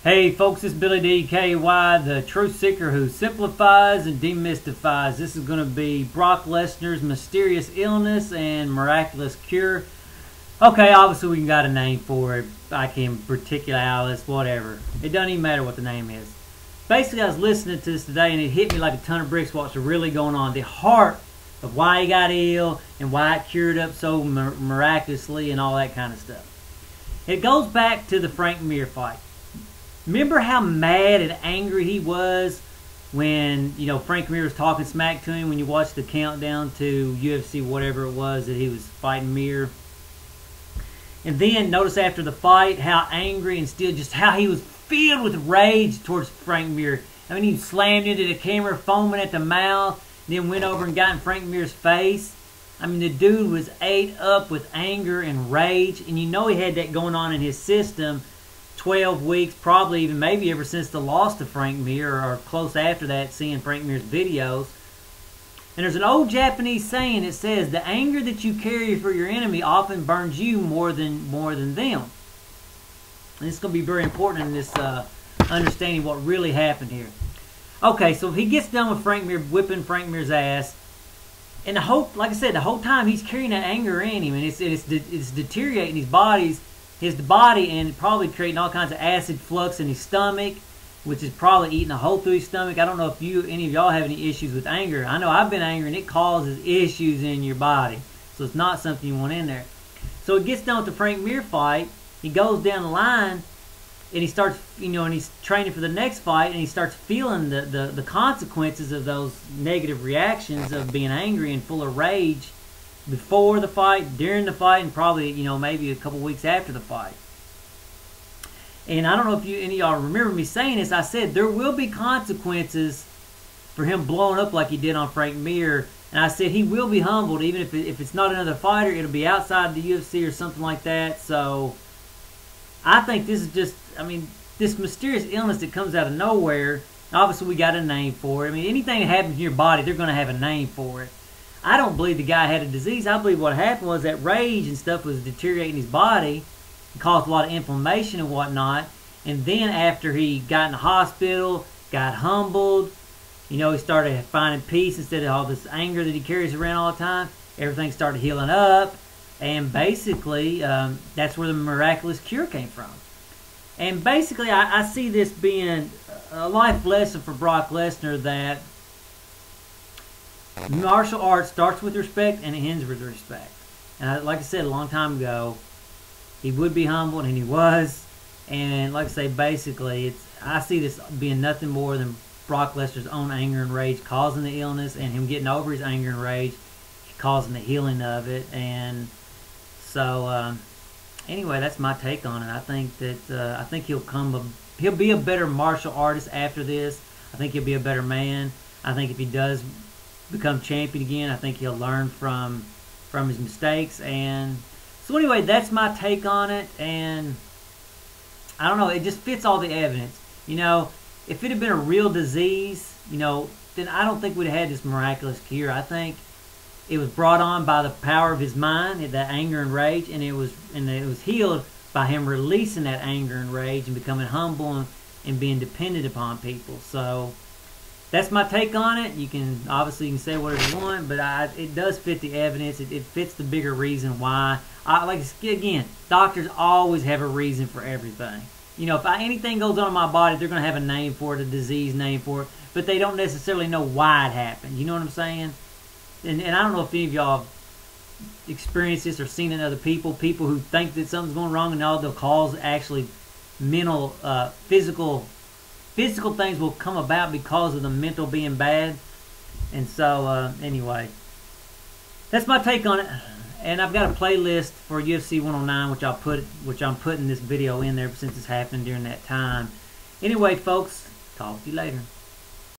Hey folks, it's Billy DKY, the truth seeker who simplifies and demystifies. This is going to be Brock Lesnar's mysterious illness and miraculous cure. Okay, obviously we got a name for it. I can Miraculous, whatever. It doesn't even matter what the name is. Basically, I was listening to this today and it hit me like a ton of bricks what's really going on. The heart of why he got ill and why it cured up so miraculously and all that kind of stuff. It goes back to the Frank Mir fight. Remember how mad and angry he was when, Frank Mir was talking smack to him when you watched the countdown to UFC, whatever it was, that he was fighting Mir. And then notice after the fight how angry and still just how he was filled with rage towards Frank Mir. I mean, he slammed into the camera, foaming at the mouth, then went over and got in Frank Mir's face. I mean, the dude was ate up with anger and rage, and he had that going on in his system 12 weeks, probably even maybe ever since the loss to Frank Mir, or close after that, seeing Frank Mir's videos. And there's an old Japanese saying that says, the anger that you carry for your enemy often burns you more than them. And it's going to be very important in this understanding what really happened here. Okay, so if he gets done with Frank Mir, whipping Frank Mir's ass, and like I said, the whole time he's carrying that anger in him, and it's deteriorating his body, and probably creating all kinds of acid flux in his stomach, which is probably eating a hole through his stomach. I don't know if any of y'all have any issues with anger. I know I've been angry, and it causes issues in your body. So it's not something you want in there. So it gets done with the Frank Mir fight. He goes down the line, and he starts, and he's training for the next fight, and he starts feeling the consequences of those negative reactions of being angry and full of rage before the fight, during the fight, and probably, maybe a couple weeks after the fight. And I don't know if any of y'all remember me saying this. I said there will be consequences for him blowing up like he did on Frank Mir. And I said he will be humbled, even if it's not another fighter, it'll be outside the UFC or something like that. So I think this is just, this mysterious illness that comes out of nowhere. Obviously, we got a name for it. Anything that happens in your body, they're going to have a name for it. I don't believe the guy had a disease. I believe what happened was that rage and stuff was deteriorating his body. It caused a lot of inflammation and whatnot. And then after he got in the hospital, got humbled, he started finding peace instead of all this anger that he carries around all the time. Everything started healing up. And basically, that's where the miraculous cure came from. And basically, I see this being a life lesson for Brock Lesnar, that martial arts starts with respect and it ends with respect. And like I said a long time ago, he would be humbled, and he was. And like I say, basically, I see this being nothing more than Brock Lesnar's own anger and rage causing the illness, and him getting over his anger and rage causing the healing of it. And so, anyway, that's my take on it. I think that I think he'll be a better martial artist after this. I think he'll be a better man. I think if he does become champion again, I think he'll learn from his mistakes. And so anyway, that's my take on it. And I don't know, it just fits all the evidence. If it had been a real disease, then I don't think we'd have had this miraculous cure. I think it was brought on by the power of his mind, that anger and rage, and it was healed by him releasing that anger and rage and becoming humble and being dependent upon people. So that's my take on it. You can say whatever you want, but it does fit the evidence. It fits the bigger reason why. Again, doctors always have a reason for everything. If anything goes on in my body, they're going to have a name for it, a disease name for it, but they don't necessarily know why it happened. You know what I'm saying? And I don't know if any of y'all experienced this or seen it in other people who think that something's going wrong, and all they'll cause actually mental, physical things will come about because of the mental being bad. And so anyway, that's my take on it. And I've got a playlist for UFC 109, which I'm putting this video in there since it's happened during that time. Anyway, folks, talk to you later.